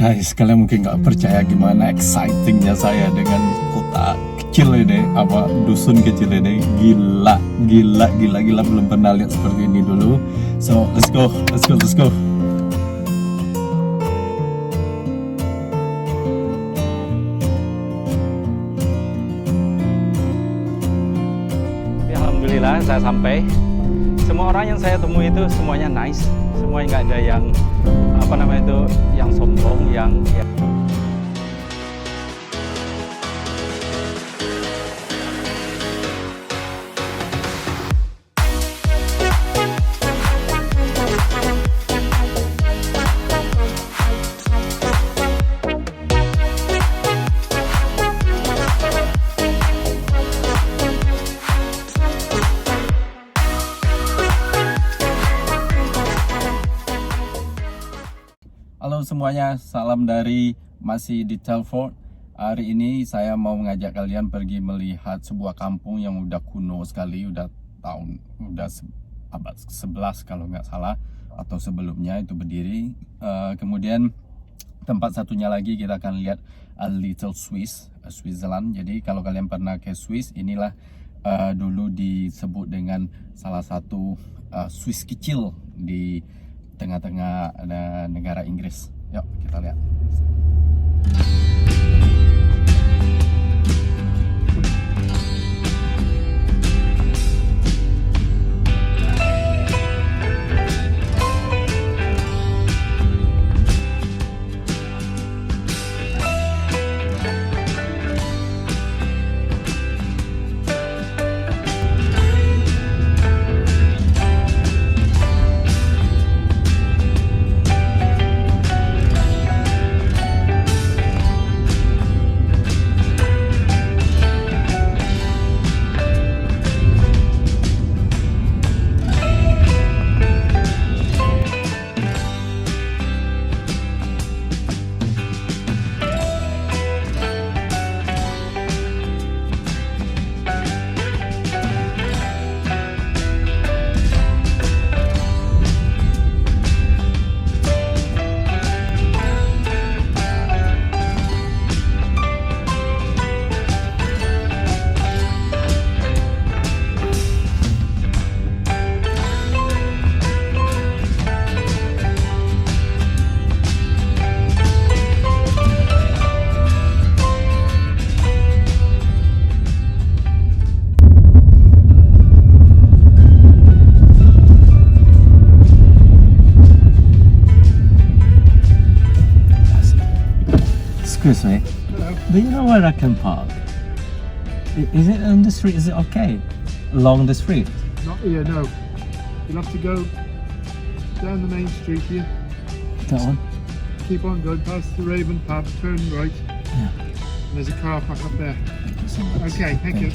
Guys, kalian mungkin nggak percaya gimana excitingnya saya dengan kota kecil ini, apa dusun kecil ini. Gila, belum pernah lihat seperti ini dulu. So let's go. Alhamdulillah saya sampai. Semua orang yang saya temui itu semuanya nice, semuanya nggak ada yang yang sombong, yang Halo semuanya, salam dari masih di Telford. Hari ini saya mau mengajak kalian pergi melihat sebuah kampung yang udah kuno sekali, udah abad 11 kalau nggak salah, atau sebelumnya itu berdiri. Kemudian tempat satunya lagi kita akan lihat a little Switzerland. Jadi kalau kalian pernah ke Swiss, inilah dulu disebut dengan salah satu Swiss kecil di tengah-tengah negara Inggris. Yuk kita lihat. Excuse me, do you know where I can park? Is it on the street? Is it okay? Along the street? Not here, no. You'll have to go down the main street here. That one? Keep on going past the Raven Pub, turn right. Yeah. And there's a car park up there. Thank you so much. Okay, thank you.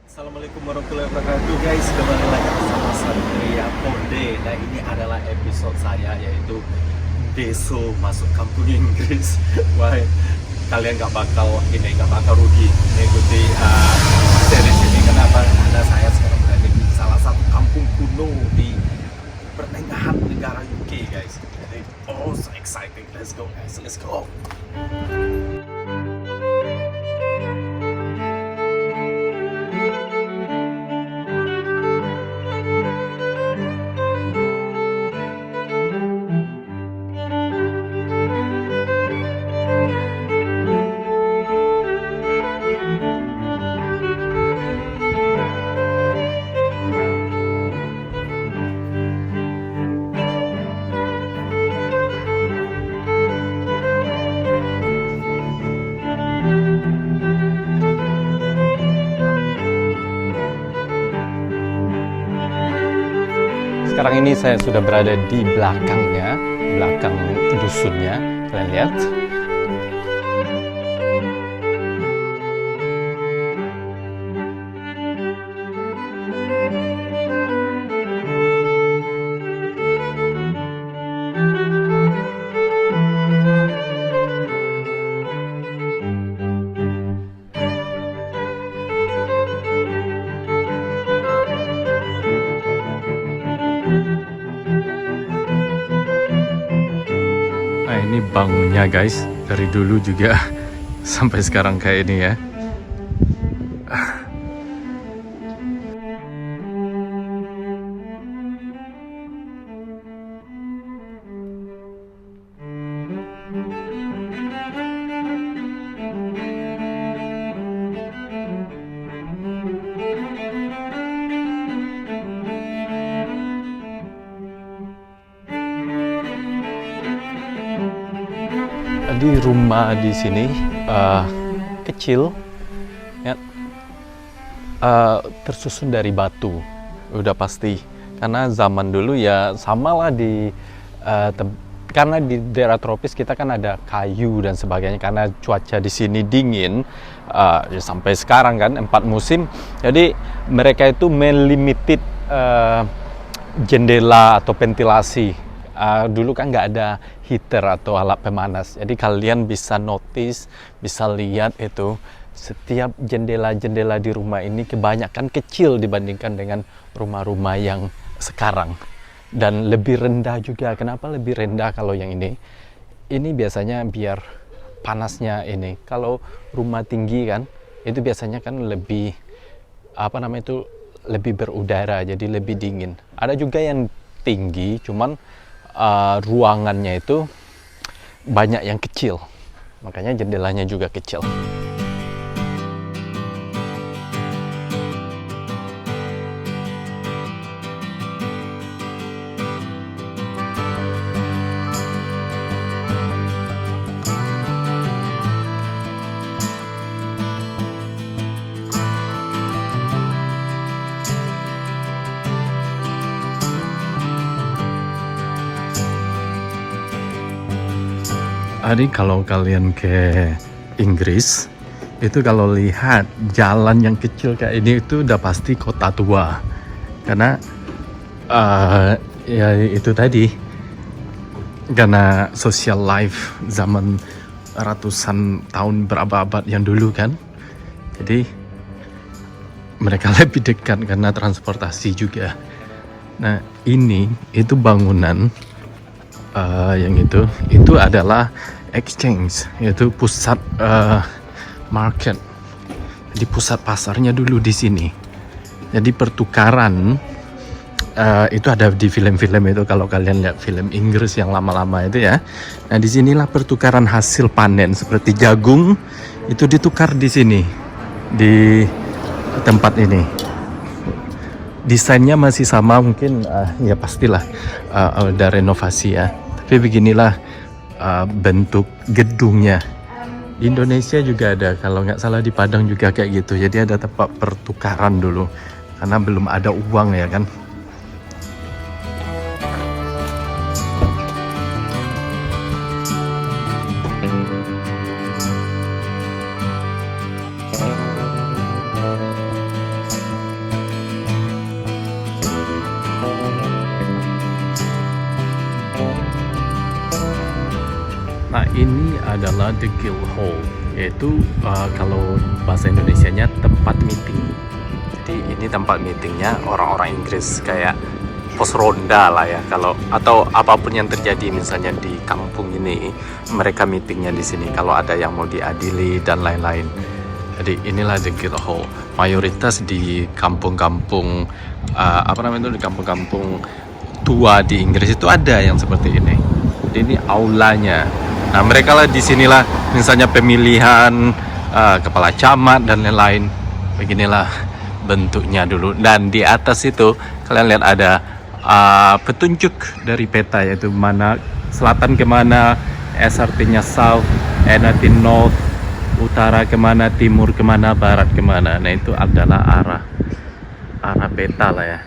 Assalamualaikum warahmatullahi wabarakatuh guys, kembali lagi bersama Satria Pode. Nah ini adalah episode saya, yaitu Deso masuk kampung Inggris. Wah, kalian nggak bakal rugi mengikuti series ini. Kenapa? Karena saya sekarang berada di salah satu kampung kuno di pertengahan negara UK guys. Jadi so exciting. Let's go guys, let's go. Sekarang ini saya sudah berada di belakangnya, belakang dusunnya. Kalian lihat. Nah ini bangunnya guys, dari dulu juga sampai sekarang kayak ini ya. Di rumah di sini kecil, ya, tersusun dari batu, udah pasti. Karena zaman dulu ya samalah karena di daerah tropis kita kan ada kayu dan sebagainya. Karena cuaca di sini dingin, ya sampai sekarang kan 4 musim. Jadi mereka itu melimited jendela atau ventilasi. Dulu kan nggak ada heater atau alat pemanas, jadi kalian bisa notice, bisa lihat itu setiap jendela-jendela di rumah ini kebanyakan kecil dibandingkan dengan rumah-rumah yang sekarang, dan lebih rendah juga. Kenapa lebih rendah kalau yang ini? Ini biasanya biar panasnya ini. Kalau rumah tinggi kan, itu biasanya kan lebih lebih berudara, jadi lebih dingin. Ada juga yang tinggi, cuman ruangannya itu banyak yang kecil, makanya jendelanya juga kecil. Jadi kalau kalian ke Inggris, itu kalau lihat jalan yang kecil kayak ini itu udah pasti kota tua. Karena ya itu tadi, karena social life zaman ratusan tahun berabad-abad yang dulu kan. Jadi mereka lebih dekat karena transportasi juga. Nah itu bangunan yang itu adalah exchange, yaitu pusat market. Jadi pusat pasarnya dulu di sini. Jadi pertukaran itu ada di film-film itu, kalau kalian lihat film Inggris yang lama-lama itu ya. Nah disinilah pertukaran hasil panen seperti jagung itu ditukar di sini, di tempat ini. Desainnya masih sama mungkin, ya pastilah ada renovasi ya. Tapi beginilah bentuk gedungnya. Di Indonesia juga ada, kalau nggak salah di Padang juga kayak gitu. Jadi ada tempat pertukaran dulu, karena belum ada uang ya kan. Nah ini adalah The Guildhall, yaitu kalau bahasa Indonesianya tempat meeting. Jadi ini tempat meetingnya orang-orang Inggris, kayak pos ronda lah ya, atau apapun yang terjadi misalnya di kampung ini, mereka meetingnya di sini kalau ada yang mau diadili dan lain-lain. Jadi inilah The Guildhall. Mayoritas di kampung-kampung di kampung-kampung tua di Inggris itu ada yang seperti ini. Jadi ini aulanya. Nah mereka lah di sinilah misalnya pemilihan kepala camat dan lain-lain. Beginilah bentuknya dulu. Dan di atas itu kalian lihat ada petunjuk dari peta, yaitu mana selatan kemana, S artinya south, N artinya north, utara kemana, timur kemana, barat kemana. Nah itu adalah arah peta lah ya.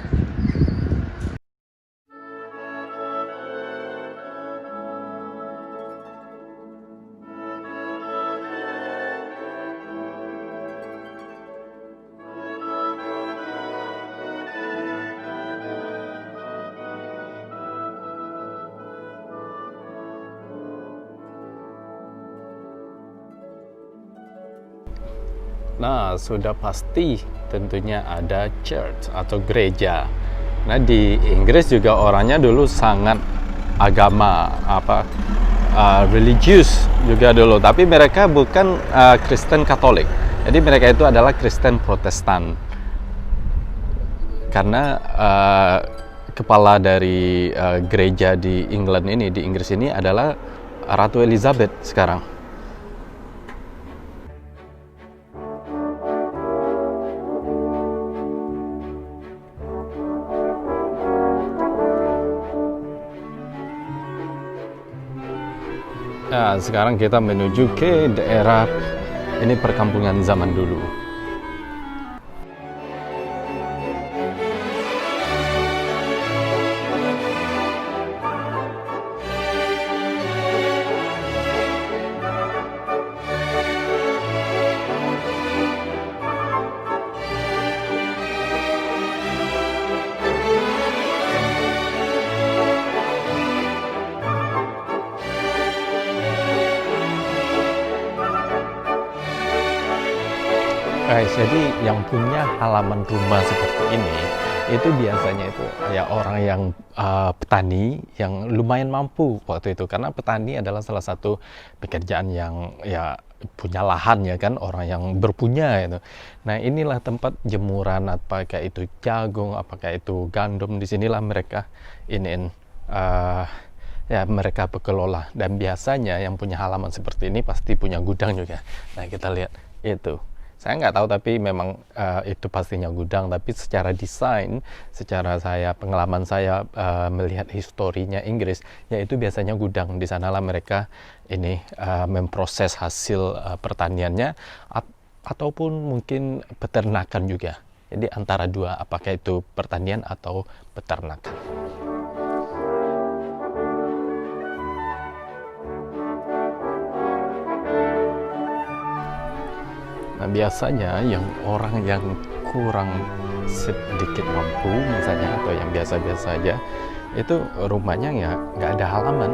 Nah, sudah pasti tentunya ada church atau gereja. Nah, di Inggris juga orangnya dulu sangat agama religius juga dulu, tapi mereka bukan Kristen Katolik. Jadi mereka itu adalah Kristen Protestan. Karena kepala dari gereja di England ini, di Inggris ini adalah Ratu Elizabeth sekarang. Nah, sekarang kita menuju ke daerah ini perkampungan zaman dulu. Guys, jadi yang punya halaman rumah seperti ini itu biasanya itu ya orang yang petani yang lumayan mampu waktu itu, karena petani adalah salah satu pekerjaan yang ya punya lahan ya kan, orang yang berpunya itu. Nah, inilah tempat jemuran, apakah itu jagung, apakah itu gandum, disinilah mereka ya mereka berkelola. Dan biasanya yang punya halaman seperti ini pasti punya gudang juga. Nah, kita lihat itu. Saya nggak tahu, tapi memang itu pastinya gudang. Tapi secara desain, secara pengalaman saya melihat historinya Inggris, yaitu biasanya gudang. Di sanalah mereka memproses hasil pertaniannya, ataupun mungkin peternakan juga. Jadi antara dua, apakah itu pertanian atau peternakan. Nah, biasanya yang orang yang kurang sedikit mampu misalnya, atau yang biasa-biasa aja, itu rumahnya ya nggak ada halaman.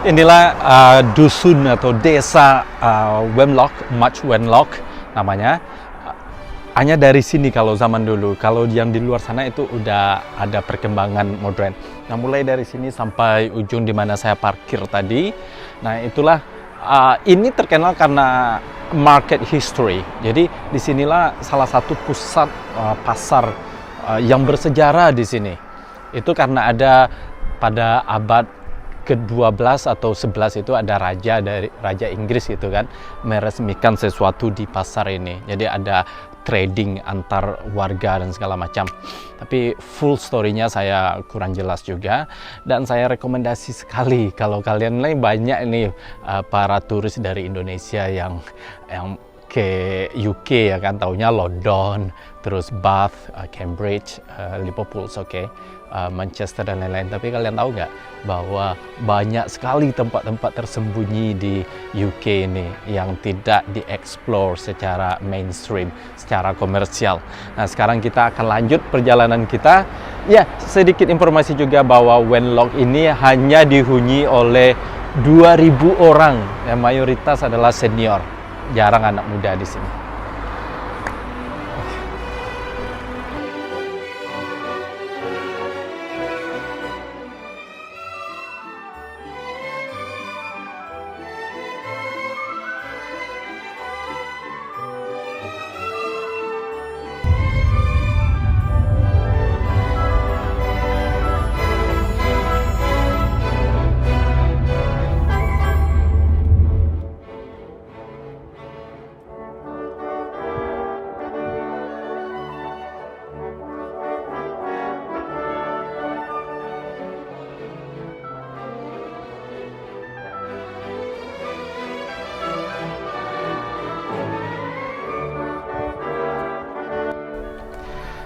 Inilah dusun atau desa Wenlock, Much Wenlock namanya. Hanya dari sini kalau zaman dulu. Kalau yang di luar sana itu udah ada perkembangan modern. Nah, mulai dari sini sampai ujung di mana saya parkir tadi. Nah, itulah ini terkenal karena market history. Jadi disinilah salah satu pusat pasar yang bersejarah di sini. Itu karena ada pada abad ke-12 atau 11 itu ada raja Inggris gitu kan, meresmikan sesuatu di pasar ini. Jadi ada trading antar warga dan segala macam. Tapi full story-nya saya kurang jelas juga, dan saya rekomendasi sekali kalau kalian banyak ini para turis dari Indonesia yang ke UK ya kan, taunya London, terus Bath, Cambridge, Liverpool, Manchester dan lain-lain. Tapi kalian tahu nggak bahwa banyak sekali tempat-tempat tersembunyi di UK ini yang tidak dieksplor secara mainstream, secara komersial. Nah, sekarang kita akan lanjut perjalanan kita. Ya, sedikit informasi juga bahwa Wenlock ini hanya dihuni oleh 2.000 orang, yang mayoritas adalah senior. Jarang anak muda di sini.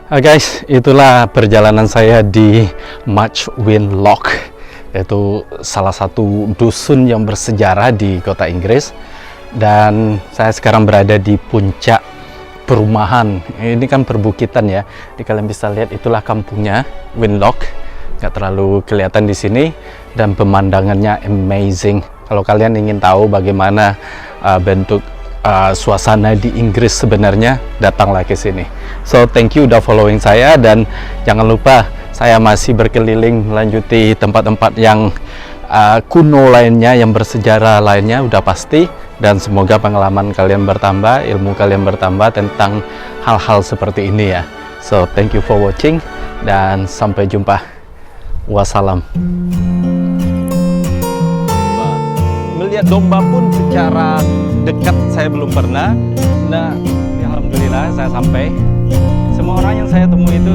Guys, itulah perjalanan saya di Much Wenlock. yaitu salah satu dusun yang bersejarah di kota Inggris. Dan saya sekarang berada di puncak perumahan. Ini kan perbukitan ya. Jadi kalian bisa lihat itulah kampungnya, Winlock. Nggak terlalu kelihatan di sini dan pemandangannya amazing. Kalau kalian ingin tahu bagaimana bentuk suasana di Inggris sebenarnya, datanglah ke sini. So thank you udah following saya, dan jangan lupa saya masih berkeliling melanjuti tempat-tempat yang kuno lainnya, yang bersejarah lainnya udah pasti, dan semoga pengalaman kalian bertambah, ilmu kalian bertambah tentang hal-hal seperti ini ya. So thank you for watching dan sampai jumpa. Wassalam. Melihat domba pun secara dekat saya belum pernah. Nah, alhamdulillah saya sampai. Semua orang yang saya temui itu